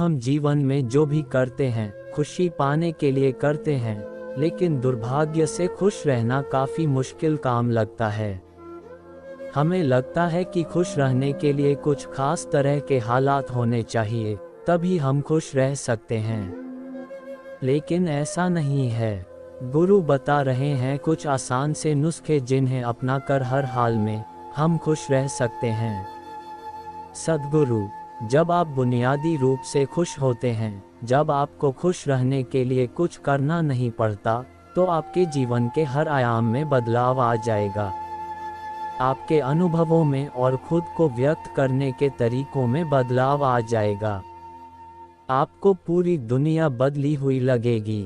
हम जीवन में जो भी करते हैं खुशी पाने के लिए करते हैं, लेकिन दुर्भाग्य से खुश रहना काफ़ी मुश्किल काम लगता है। हमें लगता है कि खुश रहने के लिए कुछ खास तरह के हालात होने चाहिए, तभी हम खुश रह सकते हैं। लेकिन ऐसा नहीं है। गुरु बता रहे हैं कुछ आसान से नुस्खे जिन्हें अपनाकर हर हाल में हम खुश रह सकते हैं। सद्गुरु, जब आप बुनियादी रूप से खुश होते हैं, जब आपको खुश रहने के लिए कुछ करना नहीं पड़ता, तो आपके जीवन के हर आयाम में बदलाव आ जाएगा। आपके अनुभवों में और खुद को व्यक्त करने के तरीकों में बदलाव आ जाएगा। आपको पूरी दुनिया बदली हुई लगेगी।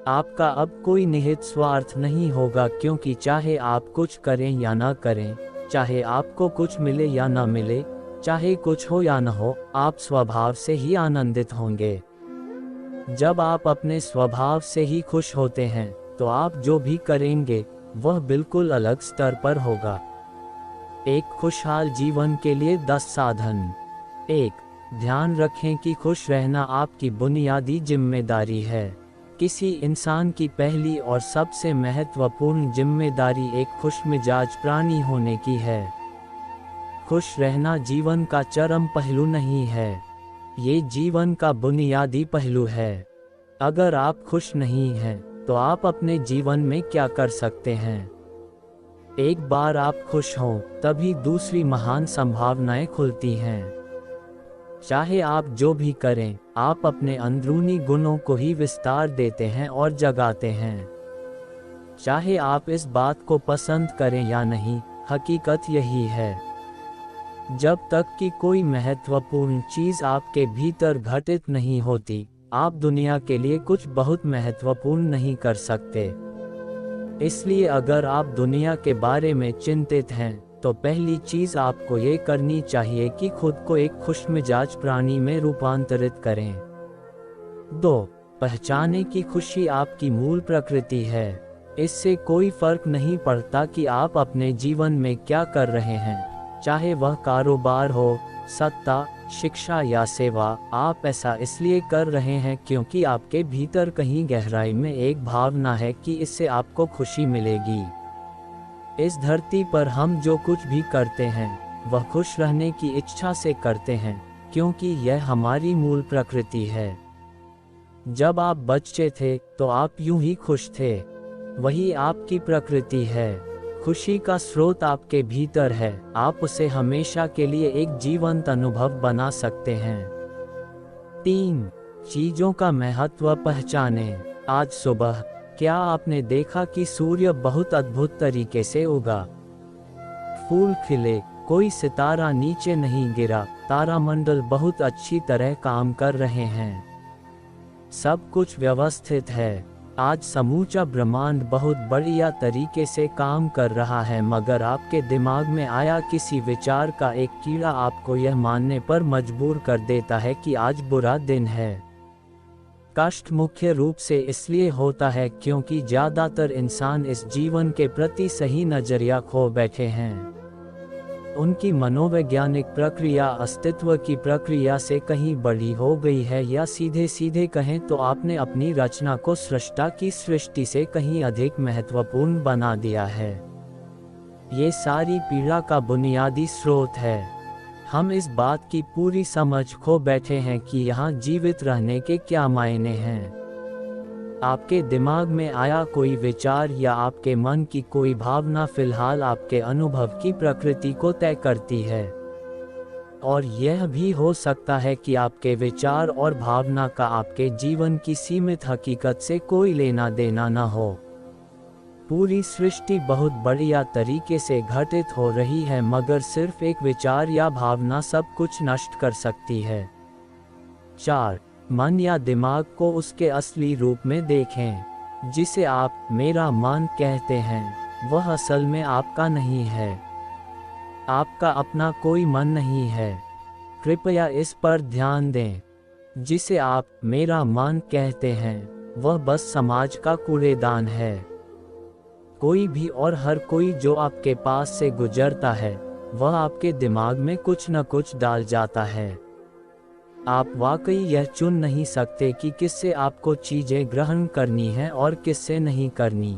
आपका अब कोई निहित स्वार्थ नहीं होगा, क्योंकि चाहे आप कुछ करें या ना करें, चाहे आपको कुछ मिले या ना मिले, चाहे कुछ हो या न हो, आप स्वभाव से ही आनंदित होंगे। जब आप अपने स्वभाव से ही खुश होते हैं, तो आप जो भी करेंगे वह बिल्कुल अलग स्तर पर होगा। एक खुशहाल जीवन के लिए 10 साधन। 1. ध्यान रखें कि खुश रहना आपकी बुनियादी जिम्मेदारी है। किसी इंसान की पहली और सबसे महत्वपूर्ण जिम्मेदारी एक खुशमिजाज प्राणी होने की है। खुश रहना जीवन का चरम पहलू नहीं है, ये जीवन का बुनियादी पहलू है। अगर आप खुश नहीं हैं, तो आप अपने जीवन में क्या कर सकते हैं? एक बार आप खुश हों, तभी दूसरी महान संभावनाएं खुलती हैं। चाहे आप जो भी करें, आप अपने अंदरूनी गुणों को ही विस्तार देते हैं और जगाते हैं। चाहे आप इस बात को पसंद करें या नहीं, हकीकत यही है। जब तक कि कोई महत्वपूर्ण चीज़ आपके भीतर घटित नहीं होती, आप दुनिया के लिए कुछ बहुत महत्वपूर्ण नहीं कर सकते। इसलिए अगर आप दुनिया के बारे में चिंतित हैं, तो पहली चीज़ आपको ये करनी चाहिए कि खुद को एक खुशमिजाज प्राणी में रूपांतरित करें। 2. पहचानें कि खुशी आपकी मूल प्रकृति है। इससे कोई फर्क नहीं पड़ता कि आप अपने जीवन में क्या कर रहे हैं, चाहे वह कारोबार हो, सत्ता, शिक्षा या सेवा। आप ऐसा इसलिए कर रहे हैं क्योंकि आपके भीतर कहीं गहराई में एक भावना है कि इससे आपको खुशी मिलेगी। इस धरती पर हम जो कुछ भी करते हैं, वह खुश रहने की इच्छा से करते हैं, क्योंकि यह हमारी मूल प्रकृति है। जब आप बच्चे थे, तो आप यूं ही खुश थे। वही आपकी प्रकृति है। खुशी का स्रोत आपके भीतर है। आप उसे हमेशा के लिए एक जीवंत अनुभव बना सकते हैं। 3. चीजों का महत्व पहचानें। आज सुबह क्या आपने देखा कि सूर्य बहुत अद्भुत तरीके से उगा? फूल खिले, कोई सितारा नीचे नहीं गिरा, तारामंडल बहुत अच्छी तरह काम कर रहे हैं। सब कुछ व्यवस्थित है। आज समूचा ब्रह्मांड बहुत बढ़िया तरीके से काम कर रहा है, मगर आपके दिमाग में आया किसी विचार का एक कीड़ा आपको यह मानने पर मजबूर कर देता है कि आज बुरा दिन है। कष्ट मुख्य रूप से इसलिए होता है क्योंकि ज़्यादातर इंसान इस जीवन के प्रति सही नज़रिया खो बैठे हैं। उनकी मनोवैज्ञानिक प्रक्रिया अस्तित्व की प्रक्रिया से कहीं बड़ी हो गई है, या सीधे सीधे कहें तो आपने अपनी रचना को सृष्टा की सृष्टि से कहीं अधिक महत्वपूर्ण बना दिया है। ये सारी पीड़ा का बुनियादी स्रोत है। हम इस बात की पूरी समझ खो बैठे हैं कि यहाँ जीवित रहने के क्या मायने हैं। आपके दिमाग में आया कोई विचार या आपके मन की कोई भावना फिलहाल आपके अनुभव की प्रकृति को तय करती है। और यह भी हो सकता है कि आपके विचार और भावना का आपके जीवन की सीमित हकीकत से कोई लेना देना न हो। पूरी सृष्टि बहुत बढ़िया तरीके से घटित हो रही है, मगर सिर्फ एक विचार या भावना सब कुछ नष्ट कर सकती है। 4. मन या दिमाग को उसके असली रूप में देखें। जिसे आप मेरा मन कहते हैं, वह असल में आपका नहीं है। आपका अपना कोई मन नहीं है। कृपया इस पर ध्यान दें। जिसे आप मेरा मन कहते हैं, वह बस समाज का कूड़ेदान है। कोई भी और हर कोई जो आपके पास से गुजरता है, वह आपके दिमाग में कुछ न कुछ डाल जाता है। आप वाकई यह चुन नहीं सकते कि किससे आपको चीज़ें ग्रहण करनी हैं और किससे नहीं करनी।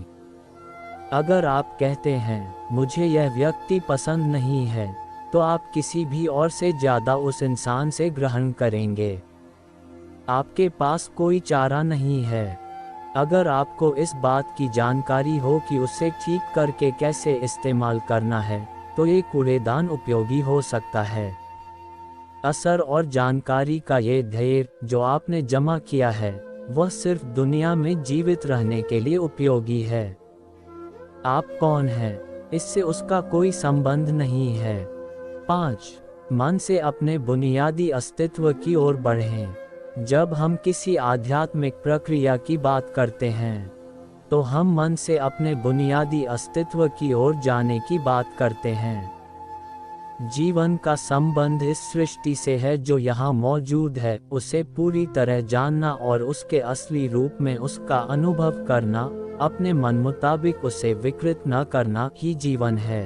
अगर आप कहते हैं मुझे यह व्यक्ति पसंद नहीं है, तो आप किसी भी और से ज़्यादा उस इंसान से ग्रहण करेंगे। आपके पास कोई चारा नहीं है। अगर आपको इस बात की जानकारी हो कि उसे ठीक करके कैसे इस्तेमाल करना है, तो ये कूड़ेदान उपयोगी हो सकता है। असर और जानकारी का ये ढेर जो आपने जमा किया है, वह सिर्फ दुनिया में जीवित रहने के लिए उपयोगी है। आप कौन हैं, इससे उसका कोई संबंध नहीं है। 5. मन से अपने बुनियादी अस्तित्व की ओर बढ़ें। जब हम किसी आध्यात्मिक प्रक्रिया की बात करते हैं, तो हम मन से अपने बुनियादी अस्तित्व की ओर जाने की बात करते हैं। जीवन का संबंध इस सृष्टि से है जो यहाँ मौजूद है, उसे पूरी तरह जानना और उसके असली रूप में उसका अनुभव करना, अपने मन मुताबिक उसे विकृत न करना ही जीवन है।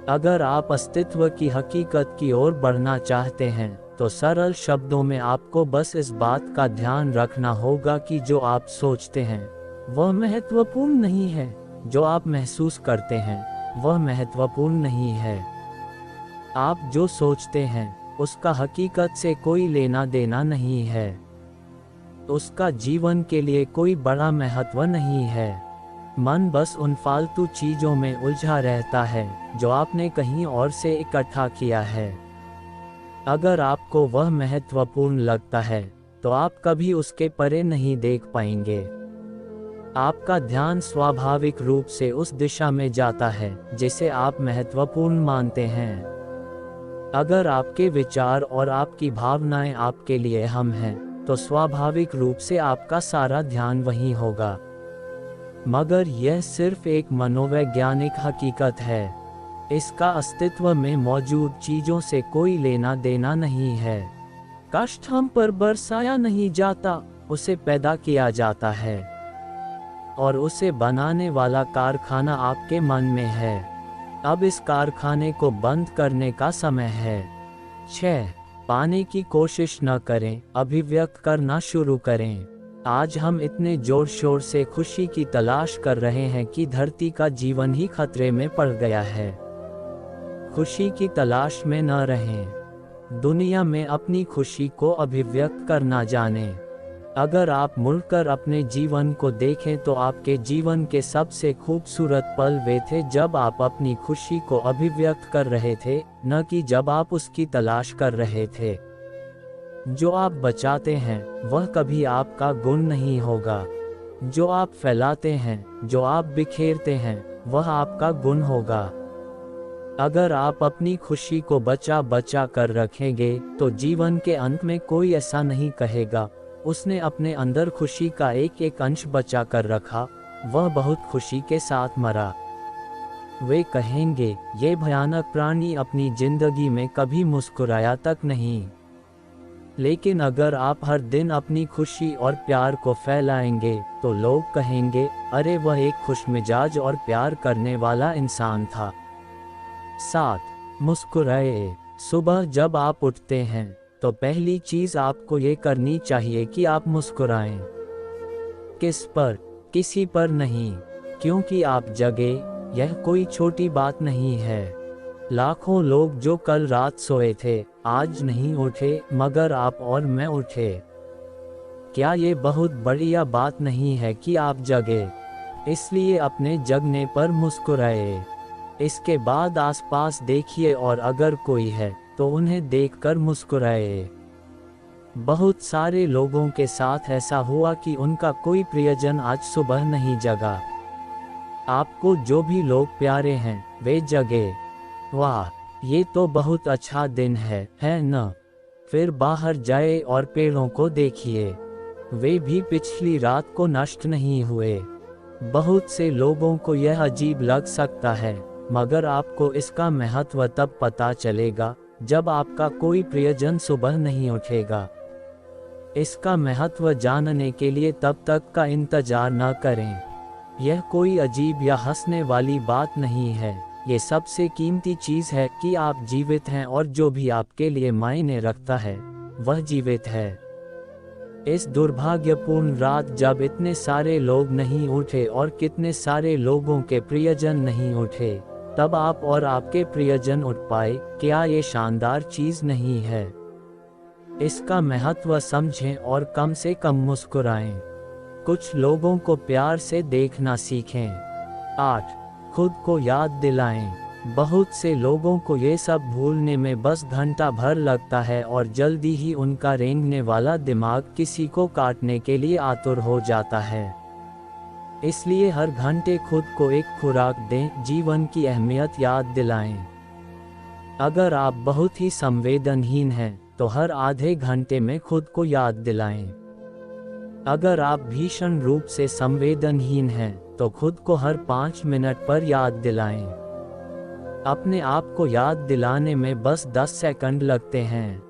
अगर आप अस्तित्व की हकीकत की ओर बढ़ना चाहते हैं, तो सरल शब्दों में आपको बस इस बात का ध्यान रखना होगा कि जो आप सोचते हैं वह महत्वपूर्ण नहीं है, जो आप महसूस करते हैं वह महत्वपूर्ण नहीं है। आप जो सोचते हैं उसका हकीकत से कोई लेना देना नहीं है। उसका जीवन के लिए कोई बड़ा महत्व नहीं है। मन बस उन फालतू चीज़ों में उलझा रहता है जो आपने कहीं और से इकट्ठा किया है। अगर आपको वह महत्वपूर्ण लगता है, तो आप कभी उसके परे नहीं देख पाएंगे। आपका ध्यान स्वाभाविक रूप से उस दिशा में जाता है जिसे आप महत्वपूर्ण मानते हैं। अगर आपके विचार और आपकी भावनाएं आपके लिए हम हैं, तो स्वाभाविक रूप से आपका सारा ध्यान वहीं होगा। मगर यह सिर्फ एक मनोवैज्ञानिक हकीकत है। इसका अस्तित्व में मौजूद चीज़ों से कोई लेना देना नहीं है। कष्ट हम पर बरसाया नहीं जाता, उसे पैदा किया जाता है, और उसे बनाने वाला कारखाना आपके मन में है। अब इस कारखाने को बंद करने का समय है। 6. पाने की कोशिश न करें, अभिव्यक्त करना शुरू करें। आज हम इतने जोर शोर से खुशी की तलाश कर रहे हैं कि धरती का जीवन ही खतरे में पड़ गया है। खुशी की तलाश में न रहें। दुनिया में अपनी खुशी को अभिव्यक्त करना जानें। अगर आप मुड़कर अपने जीवन को देखें, तो आपके जीवन के सबसे खूबसूरत पल वे थे जब आप अपनी खुशी को अभिव्यक्त कर रहे थे, न कि जब आप उसकी तलाश कर रहे थे। जो आप बचाते हैं वह कभी आपका गुण नहीं होगा। जो आप फैलाते हैं, जो आप बिखेरते हैं, वह आपका गुण होगा। अगर आप अपनी खुशी को बचा बचा कर रखेंगे, तो जीवन के अंत में कोई ऐसा नहीं कहेगा, उसने अपने अंदर खुशी का एक एक अंश बचा कर रखा, वह बहुत खुशी के साथ मरा। वे कहेंगे, ये भयानक प्राणी अपनी जिंदगी में कभी मुस्कुराया तक नहीं। लेकिन अगर आप हर दिन अपनी खुशी और प्यार को फैलाएंगे, तो लोग कहेंगे, अरे वह एक खुशमिजाज और प्यार करने वाला इंसान था। 7. मुस्कुराए। सुबह जब आप उठते हैं, तो पहली चीज आपको ये करनी चाहिए कि आप मुस्कुराएं। किस पर? किसी पर नहीं, क्योंकि आप जगे, यह कोई छोटी बात नहीं है। लाखों लोग जो कल रात सोए थे, आज नहीं उठे, मगर आप और मैं उठे। क्या ये बहुत बढ़िया बात नहीं है कि आप जगे? इसलिए अपने जगने पर मुस्कुराए। इसके बाद आसपास देखिए, और अगर कोई है तो उन्हें देखकर मुस्कुराए। बहुत सारे लोगों के साथ ऐसा हुआ कि उनका कोई प्रियजन आज सुबह नहीं जगा। आपको जो भी लोग प्यारे हैं, वे जगे। वाह, ये तो बहुत अच्छा दिन है न? फिर बाहर जाए और पेड़ों को देखिए, वे भी पिछली रात को नष्ट नहीं हुए। बहुत से लोगों को यह अजीब लग सकता है, मगर आपको इसका महत्व तब पता चलेगा जब आपका कोई प्रियजन सुबह नहीं उठेगा। इसका महत्व जानने के लिए तब तक का इंतजार न करें। यह कोई अजीब या हंसने वाली बात नहीं है। ये सबसे कीमती चीज़ है कि आप जीवित हैं, और जो भी आपके लिए मायने रखता है वह जीवित है। इस दुर्भाग्यपूर्ण रात जब इतने सारे लोग नहीं उठे और कितने सारे लोगों के प्रियजन नहीं उठे, तब आप और आपके प्रियजन उठ पाए। क्या ये शानदार चीज नहीं है? इसका महत्व समझें और कम से कम मुस्कुराएं। कुछ लोगों को प्यार से देखना सीखें। 8. खुद को याद दिलाएं। बहुत से लोगों को ये सब भूलने में बस घंटा भर लगता है और जल्दी ही उनका रेंगने वाला दिमाग किसी को काटने के लिए आतुर हो जाता है। इसलिए हर घंटे खुद को एक खुराक दें, जीवन की अहमियत याद दिलाएं। अगर आप बहुत ही संवेदनहीन हैं, तो हर आधे घंटे में खुद को याद दिलाएं। अगर आप भीषण रूप से संवेदनहीन हैं, तो खुद को हर 5 मिनट पर याद दिलाएं। अपने आप को याद दिलाने में बस 10 सेकंड लगते हैं।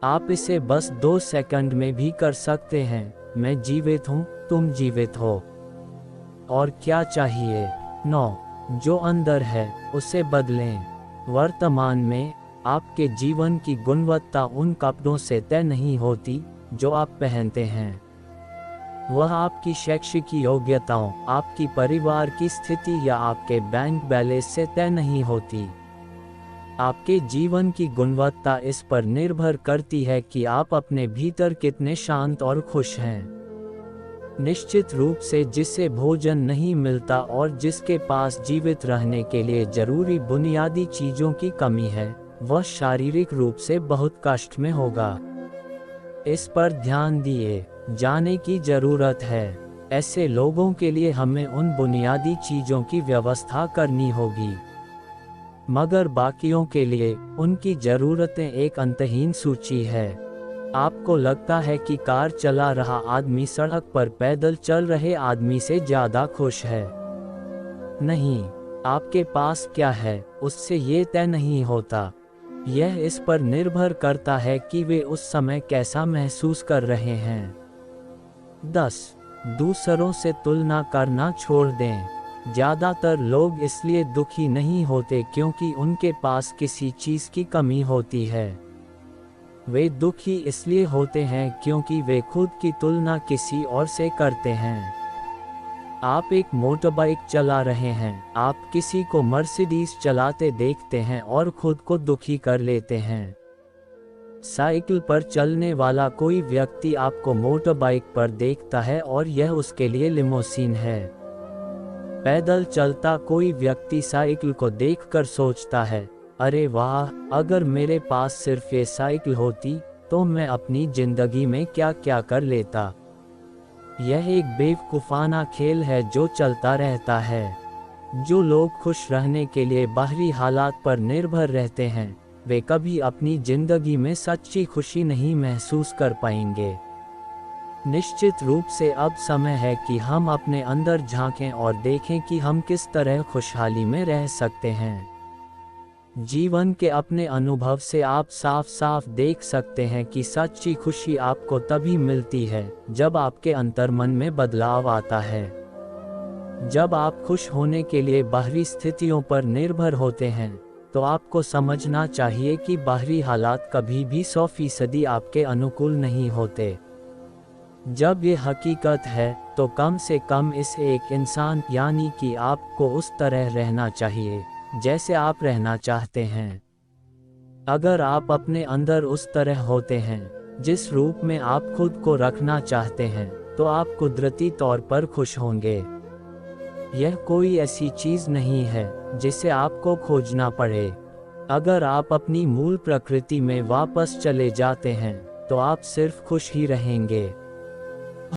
आप इसे बस 2 सेकंड में भी कर सकते हैं। मैं जीवित हूँ, तुम जीवित हो। और क्या चाहिए? 9. जो अंदर है उसे बदलें। वर्तमान में आपके जीवन की गुणवत्ता उन कपड़ों से तय नहीं होती जो आप पहनते हैं। वह आपकी शैक्षिक योग्यताओं, आपकी परिवार की स्थिति या आपके बैंक बैलेंस से तय नहीं होती। आपके जीवन की गुणवत्ता इस पर निर्भर करती है कि आप अपने भीतर कितने शांत और खुश हैं। निश्चित रूप से जिसे भोजन नहीं मिलता और जिसके पास जीवित रहने के लिए जरूरी बुनियादी चीजों की कमी है, वह शारीरिक रूप से बहुत कष्ट में होगा। इस पर ध्यान दिए जाने की जरूरत है। ऐसे लोगों के लिए हमें उन बुनियादी चीजों की व्यवस्था करनी होगी, मगर बाकियों के लिए उनकी जरूरतें एक अंतहीन सूची है। आपको लगता है कि कार चला रहा आदमी सड़क पर पैदल चल रहे आदमी से ज्यादा खुश है। नहीं, आपके पास क्या है उससे ये तय नहीं होता। यह इस पर निर्भर करता है कि वे उस समय कैसा महसूस कर रहे हैं। 10. दूसरों से तुलना करना छोड़ दें। ज्यादातर लोग इसलिए दुखी नहीं होते क्योंकि उनके पास किसी चीज की कमी होती है। वे दुखी इसलिए होते हैं क्योंकि वे खुद की तुलना किसी और से करते हैं। आप एक मोटरबाइक चला रहे हैं, आप किसी को मर्सिडीज चलाते देखते हैं और खुद को दुखी कर लेते हैं। साइकिल पर चलने वाला कोई व्यक्ति आपको मोटरबाइक पर देखता है और यह उसके लिए लिमोसीन है। पैदल चलता कोई व्यक्ति साइकिल को देखकर सोचता है, अरे वाह, अगर मेरे पास सिर्फ ये साइकिल होती तो मैं अपनी जिंदगी में क्या क्या कर लेता। यह एक बेवकूफाना खेल है जो चलता रहता है। जो लोग खुश रहने के लिए बाहरी हालात पर निर्भर रहते हैं, वे कभी अपनी जिंदगी में सच्ची खुशी नहीं महसूस कर पाएंगे। निश्चित रूप से अब समय है कि हम अपने अंदर झांकें और देखें कि हम किस तरह खुशहाली में रह सकते हैं। जीवन के अपने अनुभव से आप साफ साफ देख सकते हैं कि सच्ची खुशी आपको तभी मिलती है जब आपके अंतर्मन में बदलाव आता है। जब आप खुश होने के लिए बाहरी स्थितियों पर निर्भर होते हैं, तो आपको समझना चाहिए कि बाहरी हालात कभी भी 100% आपके अनुकूल नहीं होते। जब ये हकीकत है, तो कम से कम इस एक इंसान यानी कि आपको उस तरह रहना चाहिए जैसे आप रहना चाहते हैं। अगर आप अपने अंदर उस तरह होते हैं जिस रूप में आप खुद को रखना चाहते हैं, तो आप कुदरती तौर पर खुश होंगे। यह कोई ऐसी चीज नहीं है जिसे आपको खोजना पड़े। अगर आप अपनी मूल प्रकृति में वापस चले जाते हैं, तो आप सिर्फ खुश ही रहेंगे।